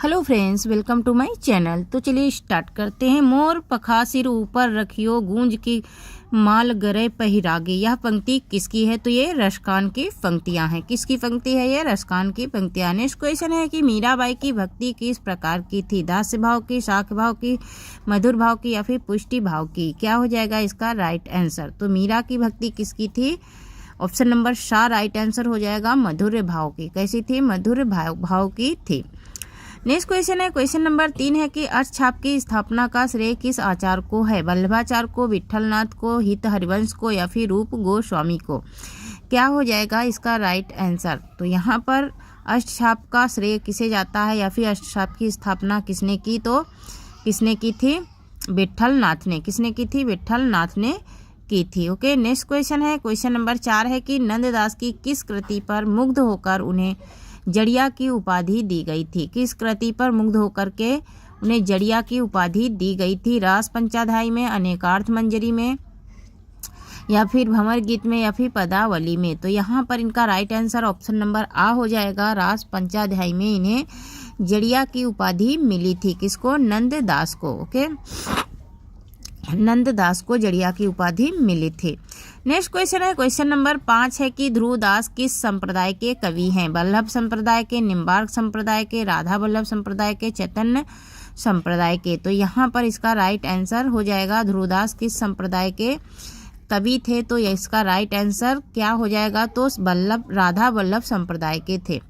Hello friends, welcome to my channel. तो चलिए start करते हैं। मोर पखा सिर ऊपर रखियो, गूंज की माल गरे पहिरागे। यह पंक्ति किसकी है? तो ये रसखान की पंक्तियां हैं। किसकी पंक्ति है? ये रसखान की पंक्तियां। नेक्स्ट क्वेश्चन है कि मीराबाई की भक्ति किस प्रकार की थी? दास्य भाव की, शाख भाव की, मधुर भाव की या फिर पुष्टि भाव की? क्या हो जाएगा इसका राइट आंसर? तो मीरा की भक्ति किसकी थी? ऑप्शन नंबर सा राइट आंसर हो जाएगा मधुर भाव की। कैसी थी? मधुर भाव की थी। नेक्स्ट क्वेश्चन है, क्वेश्चन नंबर 3 है कि अष्टछाप की स्थापना का श्रेय किस आचार्य को है? वल्लभाचार्य को, विट्ठलनाथ को, हित हरिवंश को या फिर रूप गोस्वामी को? क्या हो जाएगा इसका राइट आंसर? तो यहाँ पर अष्टछाप का श्रेय किसे जाता है या फिर अष्टछाप की स्थापना किसने की? तो किसने की थी? विट्ठलनाथ ने। किसने की थी? विट्ठलनाथ ने की थी। ओके, नेक्स्ट क्वेश्चन है, क्वेश्चन नंबर 4 है कि नंददास की किस कृति पर मुग्ध होकर उन्हें जड़िया की उपाधि दी गई थी? किस कृति पर मुग्ध होकर के उन्हें जड़िया की उपाधि दी गई थी? रास पंचाध्यायी में, अनेकार्थ मंजरी में या फिर भंवर गीत में या फिर पदावली में? तो यहाँ पर इनका राइट आंसर ऑप्शन नंबर आ हो जाएगा। रास पंचाध्यायी में इन्हें जड़िया की उपाधि मिली थी। किसको? नंददास को। ओके, नंददास को जड़िया की उपाधि मिली थी। नेक्स्ट क्वेश्चन है, क्वेश्चन नंबर 5 है कि ध्रुवदास किस संप्रदाय के कवि हैं? वल्लभ संप्रदाय के, निम्बार्क संप्रदाय के, राधा वल्लभ संप्रदाय के, चैतन्य संप्रदाय के? तो यहाँ पर इसका राइट आंसर हो जाएगा ध्रुवदास किस संप्रदाय के कवि थे? तो इसका राइट आंसर क्या हो जाएगा? तो राधा वल्लभ संप्रदाय के थे।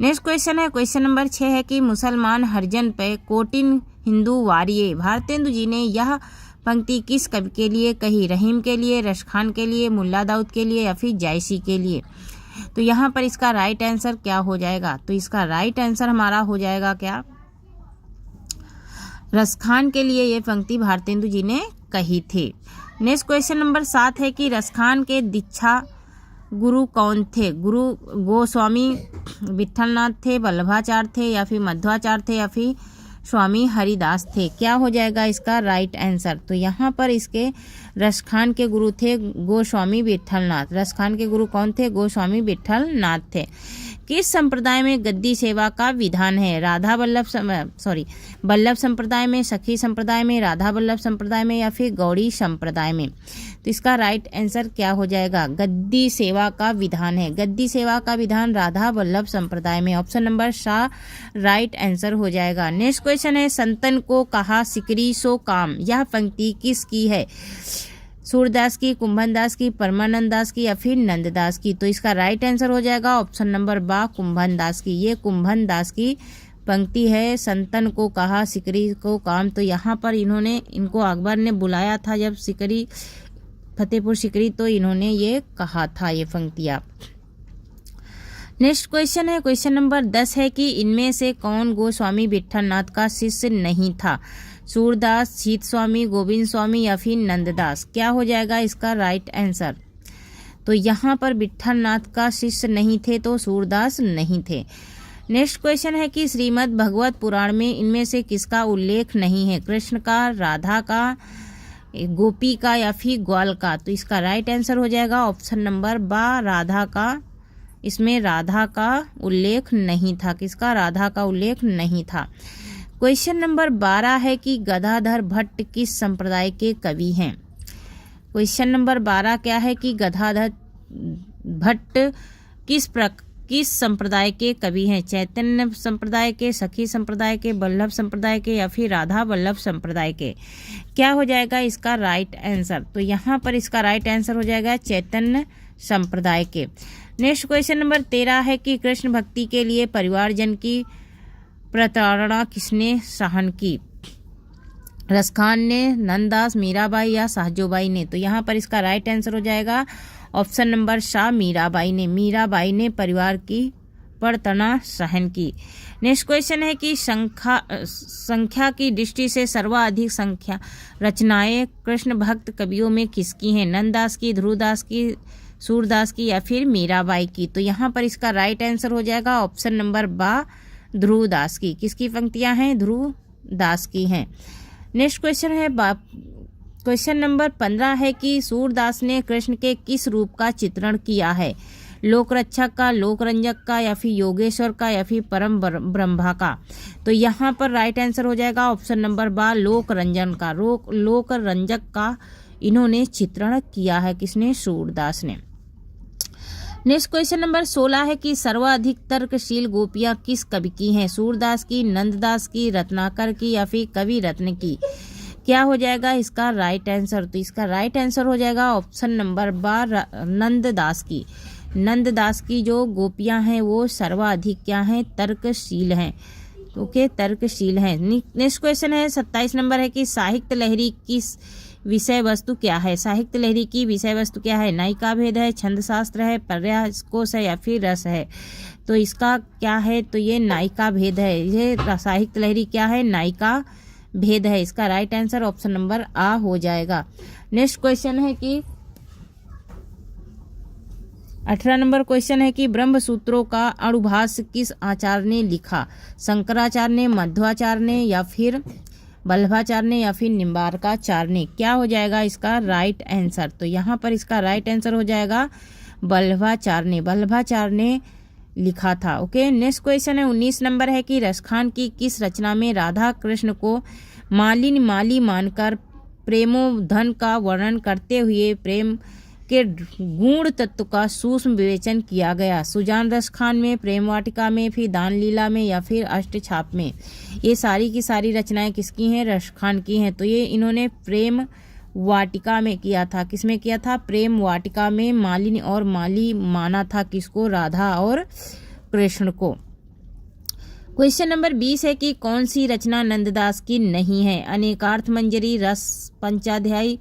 नेक्स्ट क्वेश्चन है, क्वेश्चन नंबर 6 है कि मुसलमान हरिजन पे कोटिन हिंदू वारिये। भारतेंदु जी ने यह पंक्ति किस कवि के लिए कही? रहीम के लिए, रसखान के लिए, मुल्ला दाऊद के लिए या फिर जायसी के लिए? तो यहाँ पर इसका राइट आंसर क्या हो जाएगा? तो इसका राइट आंसर हमारा हो जाएगा क्या? रसखान के लिए ये पंक्ति भारतेंदु जी ने कही थी। नेक्स्ट क्वेश्चन नंबर 7 है कि रसखान के दीक्षा गुरु कौन थे? गुरु गोस्वामी विट्ठलनाथ थे, वल्लभाचार्य थे या फिर मध्वाचार्य थे या फिर स्वामी हरिदास थे? क्या हो जाएगा इसका राइट आंसर? तो यहाँ पर इसके रसखान के गुरु थे गोस्वामी विट्ठलनाथ। रसखान के गुरु कौन थे? गोस्वामी विट्ठलनाथ थे। किस संप्रदाय में गद्दी सेवा का विधान है? वल्लभ संप्रदाय में, सखी संप्रदाय में, राधा वल्लभ संप्रदाय में या फिर गौड़ी संप्रदाय में? तो इसका राइट आंसर क्या हो जाएगा? गद्दी सेवा का विधान है। गद्दी सेवा का विधान राधा वल्लभ संप्रदाय में। ऑप्शन नंबर सा राइट आंसर हो जाएगा। नेक्स्ट क्वेश्चन है, संतन को कहा सिकरी सो काम। यह पंक्ति किसकी है? सूरदास की, कुंभनदास की, परमानंद दास की या फिर नंददास की? तो इसका राइट आंसर हो जाएगा ऑप्शन नंबर बा कुंभनदास की। ये कुंभनदास की पंक्ति है, संतन को कहा सिकरी को काम। तो यहाँ पर इनको अकबर ने बुलाया था जब सिकरी फतेहपुर सिकरी, तो इन्होंने ये कहा था ये पंक्तियाँ। नेक्स्ट क्वेश्चन है, क्वेश्चन नंबर 10 है कि इनमें से कौन गोस्वामी विट्ठलनाथ का शिष्य नहीं था? सूरदास, शीत स्वामी, गोविंद स्वामी या फिर नंददास? क्या हो जाएगा इसका राइट आंसर? तो यहाँ पर विट्ठलनाथ का शिष्य नहीं थे, तो सूरदास नहीं थे। नेक्स्ट क्वेश्चन है कि श्रीमद् भगवत पुराण में इनमें से किसका उल्लेख नहीं है? कृष्ण का, राधा का, गोपी का या फिर ग्वाल का? तो इसका राइट आंसर हो जाएगा ऑप्शन नंबर बा राधा का। इसमें राधा का उल्लेख नहीं था। किसका? राधा का उल्लेख नहीं था। क्वेश्चन नंबर 12 है कि गदाधर भट्ट किस संप्रदाय के कवि हैं? क्वेश्चन नंबर 12 क्या है कि गदाधर भट्ट किस संप्रदाय के कवि हैं? चैतन्य संप्रदाय के, सखी संप्रदाय के, वल्लभ संप्रदाय के या फिर राधा वल्लभ संप्रदाय के? क्या हो जाएगा इसका राइट आंसर? तो यहाँ पर इसका राइट आंसर हो जाएगा चैतन्य संप्रदाय के। नेक्स्ट क्वेश्चन नंबर 13 है कि कृष्ण भक्ति के लिए परिवारजन की प्रताड़ना किसने सहन की? रसखान ने, नंददास, मीराबाई या साहजोबाई ने? तो यहाँ पर इसका राइट आंसर हो जाएगा ऑप्शन नंबर सा मीराबाई ने। मीराबाई ने परिवार की प्रताड़ना सहन की। नेक्स्ट क्वेश्चन है कि संख्या की दृष्टि से सर्वाधिक संख्या रचनाएं कृष्ण भक्त कवियों में किसकी हैं? नंददास की, ध्रुवदास की, सूरदास की या फिर मीराबाई की? तो यहाँ पर इसका राइट आंसर हो जाएगा ऑप्शन नंबर बा ध्रुवदास की। किसकी पंक्तियां हैं? ध्रुवदास की हैं। नेक्स्ट क्वेश्चन है, क्वेश्चन नंबर 15 है कि सूरदास ने कृष्ण के किस रूप का चित्रण किया है? लोकरक्षक का, लोकरंजक का, या फिर योगेश्वर का, या फिर परम ब्रह्मा का। तो यहाँ पर राइट आंसर हो जाएगा ऑप्शन नंबर बा, लोकरंजन का। लोकरंजक का इन्होंने चित्रण किया है, किसने? सूरदास ने। नेक्स्ट क्वेश्चन नंबर 16 है कि सर्वाधिक तर्कशील गोपियां किस कवि की हैं? सूरदास की, नंददास की, रत्नाकर की, या फिर कवि रत्न की? क्या हो जाएगा इसका राइट आंसर? तो इसका राइट आंसर हो जाएगा ऑप्शन नंबर बा, नंददास की। नंददास की जो गोपियां हैं वो सर्वाधिक क्या हैं? तर्कशील हैं। ओके, तर्कशील हैं। नेक्स्ट क्वेश्चन है 27 नंबर है कि साहित्य लहरी की विषय वस्तु क्या है? साहित्य लहरी की विषय वस्तु क्या है? नायिका भेद है, छंद शास्त्र है, पर्याय कोश है, या फिर रस है? तो इसका क्या है? तो ये नायिका भेद है। ये साहित्य लहरी क्या है? नायिका भेद है। इसका राइट आंसर ऑप्शन नंबर आ हो जाएगा। नेक्स्ट क्वेश्चन है कि 18 नंबर क्वेश्चन है कि ब्रह्म सूत्रों का अणुभाष्य किस आचार्य ने लिखा? शंकराचार्य ने, मध्वाचार्य ने, या फिर वल्लभाचार्य ने, या फिर निम्बार्काचार्य ने? क्या हो जाएगा इसका राइट आंसर? तो यहाँ पर इसका राइट आंसर हो जाएगा वल्लभाचार्य ने। वल्लभाचार्य ने लिखा था। ओके, नेक्स्ट क्वेश्चन है 19 नंबर है कि रसखान की किस रचना में राधा कृष्ण को मालिनी माली मानकर प्रेमोधन का वर्णन करते हुए प्रेम के गुण तत्व का सूक्ष्म विवेचन किया गया? सुजान रसखान में, प्रेम वाटिका में, फिर दान लीला में, या फिर अष्टछाप में? ये सारी की सारी रचनाएं किसकी हैं? रसखान की हैं। तो ये इन्होंने प्रेम वाटिका में किया था। किसमें किया था? प्रेम वाटिका में। मालिनी और माली माना था किसको? राधा और कृष्ण को। क्वेश्चन नंबर 20 है कि कौन सी रचना नंददास की नहीं है? अनेकार्थ मंजरी, रस पंचाध्यायी,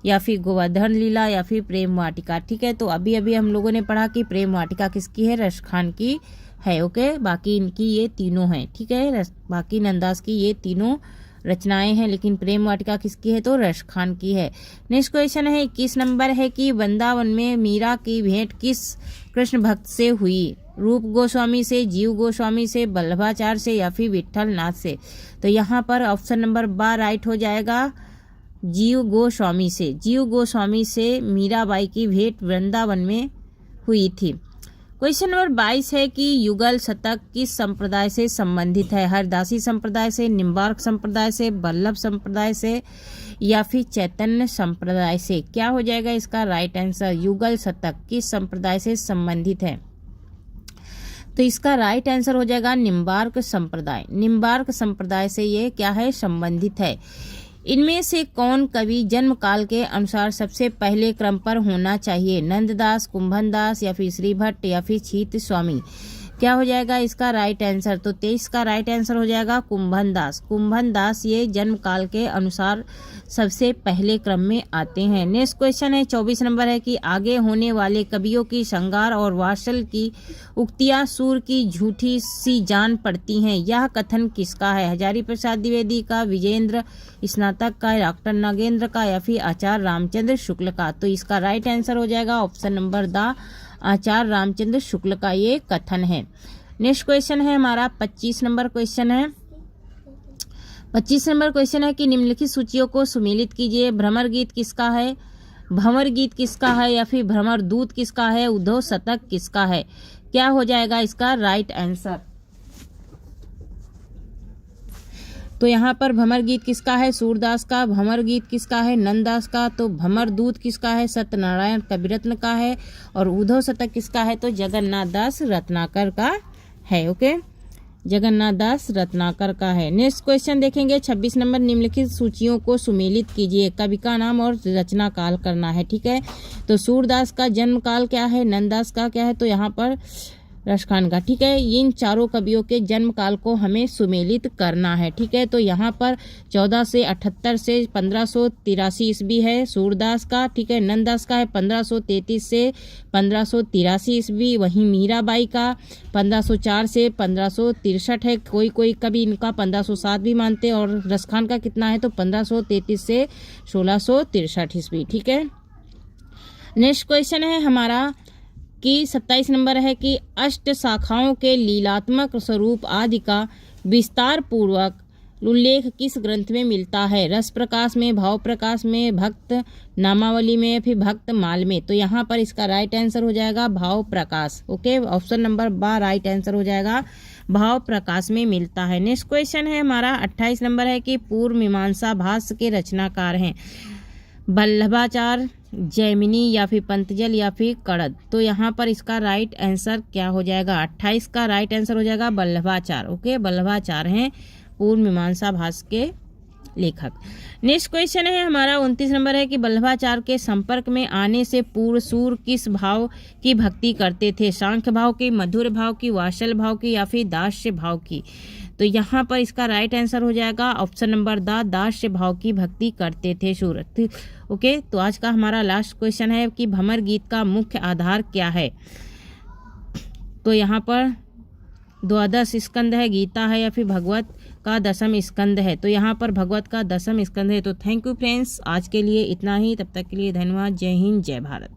या फिर गोवर्धन लीला, या फिर प्रेम वाटिका? ठीक है, तो अभी अभी हम लोगों ने पढ़ा कि प्रेम वाटिका किसकी है? रसखान की है। ओके, बाकी इनकी ये तीनों हैं। ठीक है, बाकी नंददास की ये तीनों रचनाएं हैं, लेकिन प्रेम वाटिका किसकी है? तो रसखान की है। नेक्स्ट क्वेश्चन है 21 नंबर है कि वृंदावन में मीरा की भेंट किस कृष्ण भक्त से हुई? रूप गोस्वामी से, जीव गोस्वामी से, वल्लभाचार्य से, या फिर विठल नाथ से? तो यहाँ पर ऑप्शन नंबर बा राइट हो जाएगा, जीव गोस्वामी से। जीव गोस्वामी से मीराबाई की भेंट वृंदावन में हुई थी। क्वेश्चन नंबर 22 है कि युगल शतक किस संप्रदाय से संबंधित है? हरदासी संप्रदाय से, निम्बार्क संप्रदाय से, वल्लभ संप्रदाय से, या फिर चैतन्य संप्रदाय से? क्या हो जाएगा इसका राइट आंसर? युगल शतक किस संप्रदाय से संबंधित है? तो इसका राइट आंसर हो जाएगा निम्बार्क संप्रदाय। निम्बार्क संप्रदाय से ये क्या है? संबंधित है। इनमें से कौन कवि जन्म काल के अनुसार सबसे पहले क्रम पर होना चाहिए? नंददास, कुंभनदास, या फिर श्री भट्ट, या फिर छीत स्वामी? क्या हो जाएगा इसका राइट आंसर? तो 23 का राइट आंसर हो जाएगा कुंभनदास। कुंभनदास ये जन्म काल के अनुसार सबसे पहले क्रम में आते हैं। नेक्स्ट क्वेश्चन है 24 नंबर है कि आगे होने वाले कवियों की श्रृंगार और वात्सल की उक्तियां सूर की झूठी सी जान पड़ती हैं, यह कथन किसका है? हजारी प्रसाद द्विवेदी का, विजेंद्र स्नातक का, डॉक्टर नागेंद्र का, या फिर आचार्य रामचंद्र शुक्ल का? तो इसका राइट आंसर हो जाएगा ऑप्शन नंबर द, आचार्य रामचंद्र शुक्ल का ये कथन है। नेक्स्ट क्वेश्चन है हमारा 25 नंबर क्वेश्चन है। 25 नंबर क्वेश्चन है कि निम्नलिखित सूचियों को सुमेलित कीजिए। भ्रमर गीत किसका है? भंवर गीत किसका है? या फिर भ्रमर दूत किसका है? उद्धव शतक किसका है? क्या हो जाएगा इसका राइट आंसर? तो यहाँ पर भंवर गीत किसका है? सूरदास का। भंवर गीत किसका है? नंददास का। तो भंवर दूत किसका है? सत्यनारायण कविरत्न का है। और उद्धव शतक किसका है? तो जगन्नाथ दास रत्नाकर का है। ओके, जगन्नाथ दास रत्नाकर का है। नेक्स्ट क्वेश्चन देखेंगे 26 नंबर, निम्नलिखित सूचियों को सुमेलित कीजिए। कवि का नाम और रचना काल करना है। ठीक है, तो सूरदास का जन्म काल क्या है? नंददास का क्या है? तो यहाँ पर रसखान का। ठीक है, इन चारों कवियों के जन्म काल को हमें सुमेलित करना है। ठीक है, तो यहाँ पर 1478 से 1583 ईस्वी है सूरदास का। ठीक है, नंददास का है 1533 से 1583 ईस्वी। वहीं मीराबाई का 1504 से 1563 है। कोई कोई कवि इनका 1507 भी मानते हैं। और रसखान का कितना है? तो 1533 से 1663 ईस्वी। ठीक है, नेक्स्ट क्वेश्चन है हमारा कि 27 नंबर है कि अष्ट शाखाओं के लीलात्मक स्वरूप आदि का विस्तार पूर्वक उल्लेख किस ग्रंथ में मिलता है? रस प्रकाश में, भाव प्रकाश में, भक्त नामावली में, फिर भक्त माल में। तो यहाँ पर इसका राइट आंसर हो जाएगा भाव प्रकाश। ओके, ऑप्शन नंबर बा राइट आंसर हो जाएगा, भाव प्रकाश में मिलता है। नेक्स्ट क्वेश्चन है हमारा 28 नंबर है कि पूर्व मीमांसा भाष्य के रचनाकार हैं वल्लभाचार्य, जैमिनी या फिर पंतजल या फिर कड़द। तो यहाँ पर इसका राइट आंसर क्या हो जाएगा? 28 का राइट आंसर हो जाएगा वल्लभाचार्य। ओके, वल्लभाचार्य हैं पूर्व मीमांसा भाष्य के लेखक। नेक्स्ट क्वेश्चन है हमारा 29 नंबर है कि वल्लभाचार्य के संपर्क में आने से पूर्व सूर किस भाव की भक्ति करते थे? सांख्य भाव की, मधुर भाव की, वात्सल भाव की या फिर दास्य भाव की। तो यहाँ पर इसका राइट आंसर हो जाएगा ऑप्शन नंबर द, दास्य भाव की भक्ति करते थे सूर। ओके, तो आज का हमारा लास्ट क्वेश्चन है कि भ्रमर गीत का मुख्य आधार क्या है? तो यहाँ पर द्वादश स्कंद है, गीता है या फिर भगवत का दसम स्कंद है। तो यहाँ पर भगवत का दसम स्कंद है। तो थैंक यू फ्रेंड्स, आज के लिए इतना ही। तब तक के लिए धन्यवाद। जय हिंद, जय भारत।